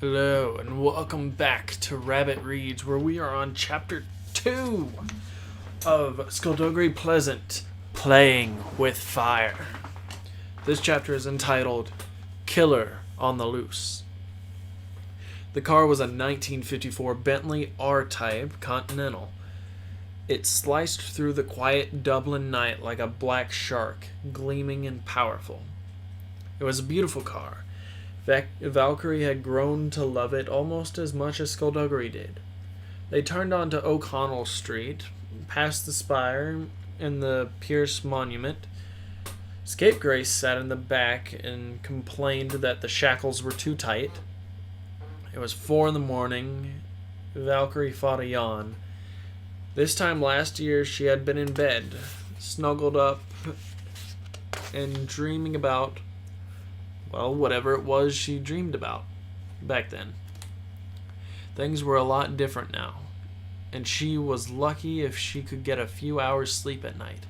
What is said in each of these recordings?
Hello, and welcome back to Rabbit Reads, where we are on Chapter 2 of Skulduggery Pleasant, Playing with Fire. This chapter is entitled Killer on the Loose. The car was a 1954 Bentley R-Type Continental. It sliced through the quiet Dublin night like a black shark, gleaming and powerful. It was a beautiful car. Valkyrie had grown to love it almost as much as Skulduggery did. They turned onto O'Connell Street, past the spire and the Pierce Monument. Scapegrace sat in the back and complained that the shackles were too tight. It was 4 a.m. Valkyrie fought a yawn. This time last year she had been in bed, snuggled up and dreaming about whatever it was she dreamed about back then. Things were a lot different now, and she was lucky if she could get a few hours sleep at night.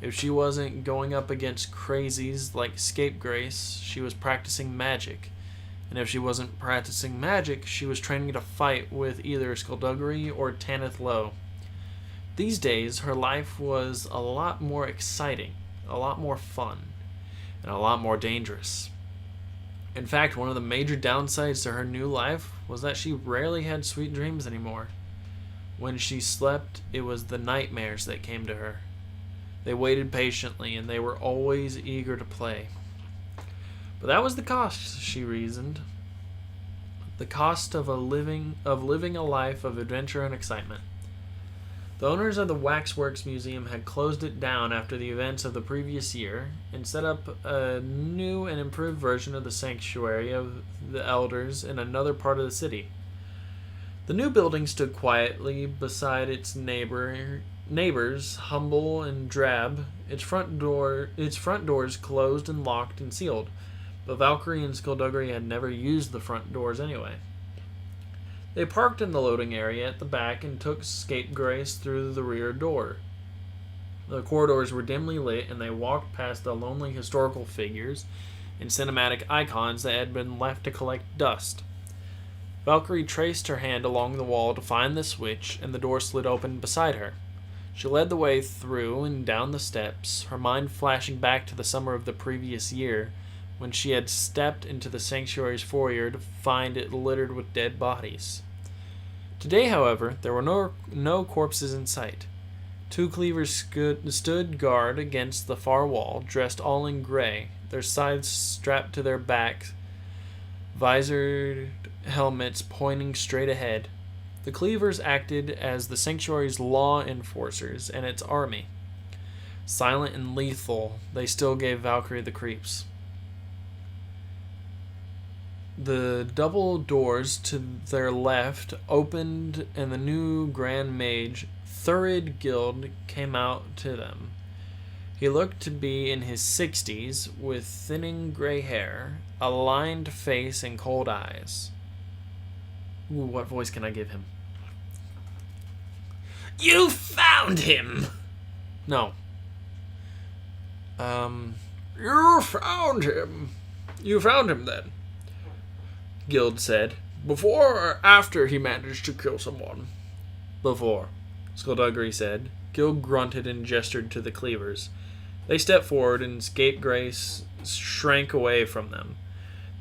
If she wasn't going up against crazies like Scapegrace, she was practicing magic. And if she wasn't practicing magic, she was training to fight with either Skulduggery or Tanith Low. These days, her life was a lot more exciting, a lot more fun, and a lot more dangerous. In fact, one of the major downsides to her new life was that she rarely had sweet dreams anymore. When she slept, it was the nightmares that came to her. They waited patiently, and they were always eager to play. But that was the cost, she reasoned. The cost of living a life of adventure and excitement. The owners of the Waxworks Museum had closed it down after the events of the previous year and set up a new and improved version of the Sanctuary of the Elders in another part of the city. The new building stood quietly beside its neighbors, humble and drab, its front doors closed and locked and sealed, but Valkyrie and Skulduggery had never used the front doors anyway. They parked in the loading area at the back and took Scapegrace through the rear door. The corridors were dimly lit, and they walked past the lonely historical figures and cinematic icons that had been left to collect dust. Valkyrie traced her hand along the wall to find the switch, and the door slid open beside her. She led the way through and down the steps, her mind flashing back to the summer of the previous year, when she had stepped into the sanctuary's foyer to find it littered with dead bodies. Today, however, there were no corpses in sight. 2 cleavers stood guard against the far wall, dressed all in gray, their scythes strapped to their backs, visored helmets pointing straight ahead. The cleavers acted as the sanctuary's law enforcers and its army. Silent and lethal, they still gave Valkyrie the creeps. The double doors to their left opened, and the new Grand Mage, Thurid Guild, came out to them. He looked to be in his 60s, with thinning gray hair, a lined face, and cold eyes. Ooh, what voice can I give him? You found him! No. You found him. You found him, then, Guild said. Before or after he managed to kill someone? Before, Skulduggery said. Guild grunted and gestured to the cleavers. They stepped forward, and Scapegrace shrank away from them.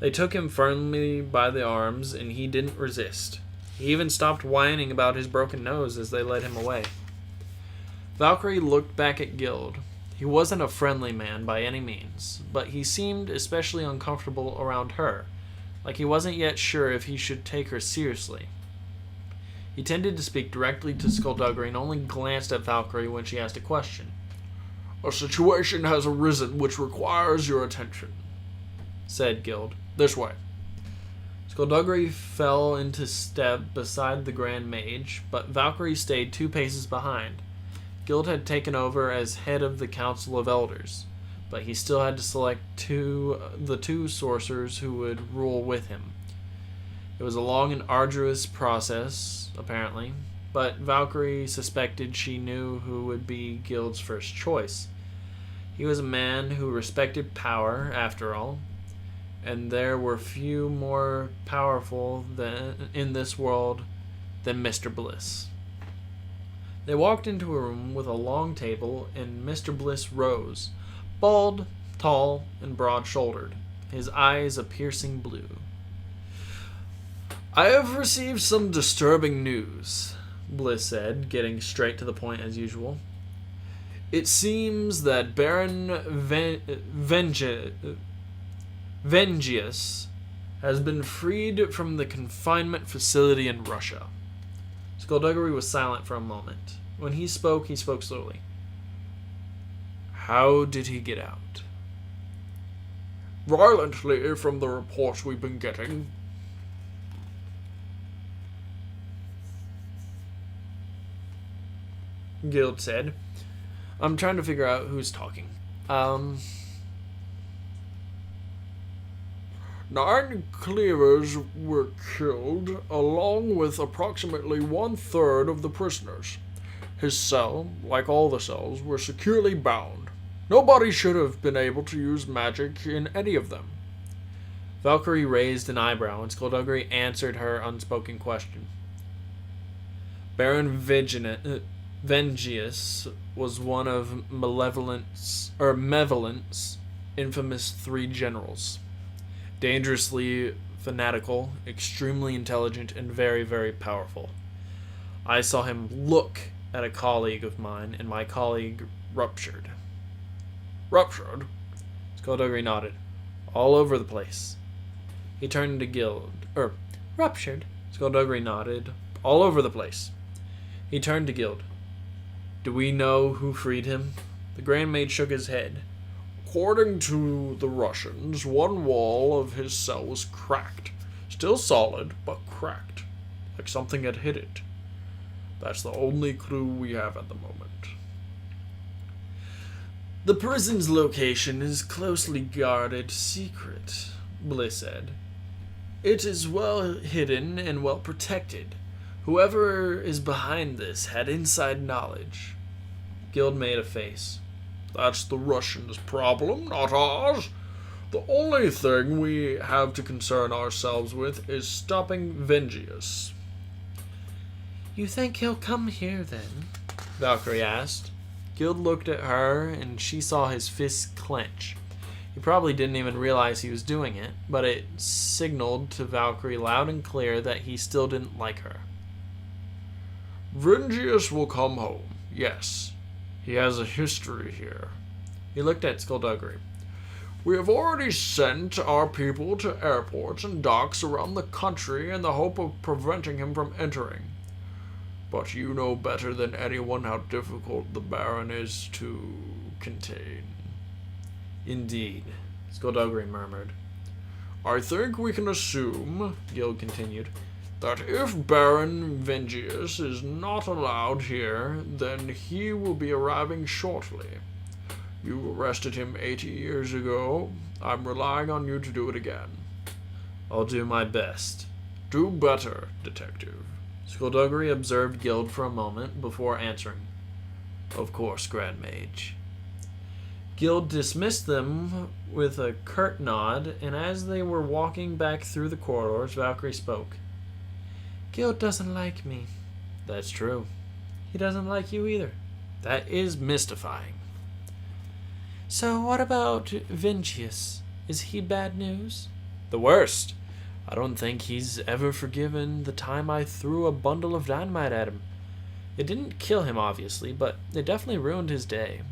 They took him firmly by the arms, and he didn't resist. He even stopped whining about his broken nose as they led him away. Valkyrie looked back at Guild. He wasn't a friendly man by any means, but he seemed especially uncomfortable around her, like he wasn't yet sure if he should take her seriously. He tended to speak directly to Skulduggery and only glanced at Valkyrie when she asked a question. A situation has arisen which requires your attention, said Guild. This way. Skulduggery fell into step beside the Grand Mage, but Valkyrie stayed 2 paces behind. Guild had taken over as head of the Council of Elders, but he still had to select the two sorcerers who would rule with him. It was a long and arduous process, apparently, but Valkyrie suspected she knew who would be Guild's first choice. He was a man who respected power, after all. and there were few more powerful in this world than Mr. Bliss. They walked into a room with a long table, and Mr. Bliss rose, bald, tall, and broad-shouldered, his eyes a piercing blue. "I have received some disturbing news," Bliss said, getting straight to the point as usual. "It seems that Baron Vengius has been freed from the confinement facility in Russia." Skulduggery was silent for a moment. When he spoke slowly. "How did he get out?" "Violently, from the reports we've been getting." Guild said. I'm trying to figure out who's talking. 9 cleavers were killed, along with approximately 1/3 of the prisoners. His cell, like all the cells, were securely bound. Nobody should have been able to use magic in any of them. Valkyrie raised an eyebrow, and Skulduggery answered her unspoken question. Baron Vengius was one of Malevolent's infamous 3 generals. Dangerously fanatical, extremely intelligent, and very, very powerful. I saw him look at a colleague of mine, and my colleague ruptured. Ruptured? Skulduggery nodded. All over the place. He turned to Guild. Ruptured? Skulduggery nodded. All over the place. He turned to Guild. Do we know who freed him? The Grand Mage shook his head. According to the Russians, one wall of his cell was cracked. Still solid, but cracked. Like something had hit it. That's the only clue we have at the moment. The prison's location is closely guarded secret, Bliss said. It is well hidden and well protected. Whoever is behind this had inside knowledge. Guild made a face. That's the Russians' problem, not ours. The only thing we have to concern ourselves with is stopping Vengius. You think he'll come here, then? Valkyrie asked. Guild looked at her, and she saw his fists clench. He probably didn't even realize he was doing it, but it signaled to Valkyrie loud and clear that he still didn't like her. Vengius will come home, yes. He has a history here. He looked at Skulduggery. We have already sent our people to airports and docks around the country in the hope of preventing him from entering. But you know better than anyone how difficult the Baron is to contain. Indeed, Skulduggery murmured. I think we can assume, Guild continued, that if Baron Vengius is not allowed here, then he will be arriving shortly. You arrested him 80 years ago. I'm relying on you to do it again. I'll do my best. Do better, Detective. Skulduggery observed Guild for a moment before answering. Of course, Grand Mage. Guild dismissed them with a curt nod, and as they were walking back through the corridors, Valkyrie spoke. Guild doesn't like me. That's true. He doesn't like you either. That is mystifying. So what about Vengius? Is he bad news? The worst. I don't think he's ever forgiven the time I threw a bundle of dynamite at him. It didn't kill him, obviously, but it definitely ruined his day.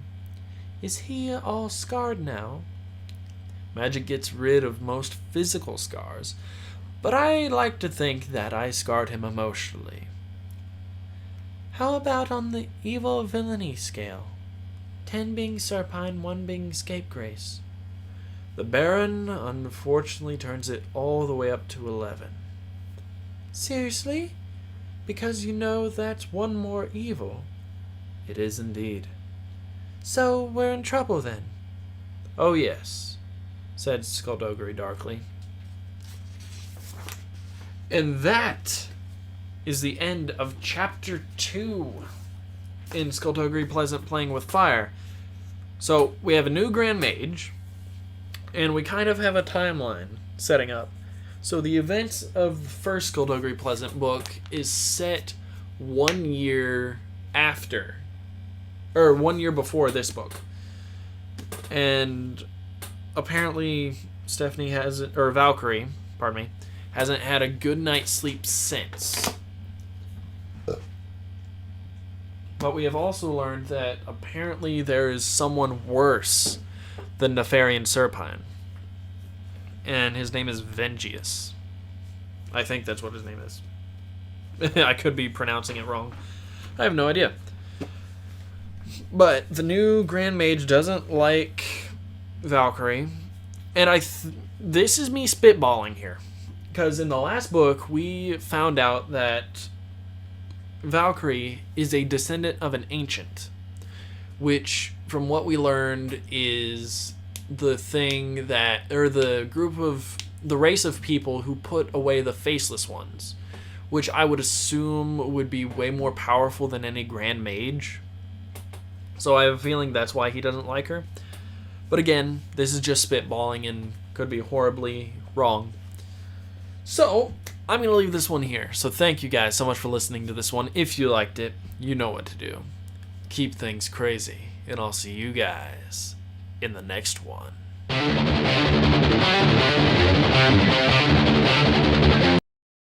Is he all scarred now? Magic gets rid of most physical scars, but I like to think that I scarred him emotionally. How about on the evil villainy scale? 10 being Serpine, 1 being Scapegrace. The Baron, unfortunately, turns it all the way up to 11. Seriously? Because you know that's 1 more evil. It is indeed. So we're in trouble then? Oh yes, said Skulduggery darkly. And that is the end of Chapter 2 in Skulduggery Pleasant Playing with Fire. So we have a new Grand Mage. And we kind of have a timeline setting up. So the events of the first Skulduggery Pleasant book is set 1 year after, or 1 year before this book. And apparently Valkyrie, hasn't had a good night's sleep since. But we have also learned that apparently there is someone worse than Nefarian Serpine. And his name is Vengius. I think that's what his name is. I could be pronouncing it wrong. I have no idea. But the new Grand Mage doesn't like Valkyrie. And this is me spitballing here. Because in the last book, we found out that Valkyrie is a descendant of an ancient. Which, from what we learned, is the thing that, or the race of people who put away the faceless ones, which I would assume would be way more powerful than any Grand Mage. So I have a feeling that's why he doesn't like her. But again, this is just spitballing and could be horribly wrong. So I'm going to leave this one here. So thank you guys so much for listening to this one. If you liked it, you know what to do. Keep things crazy, and I'll see you guys in the next one.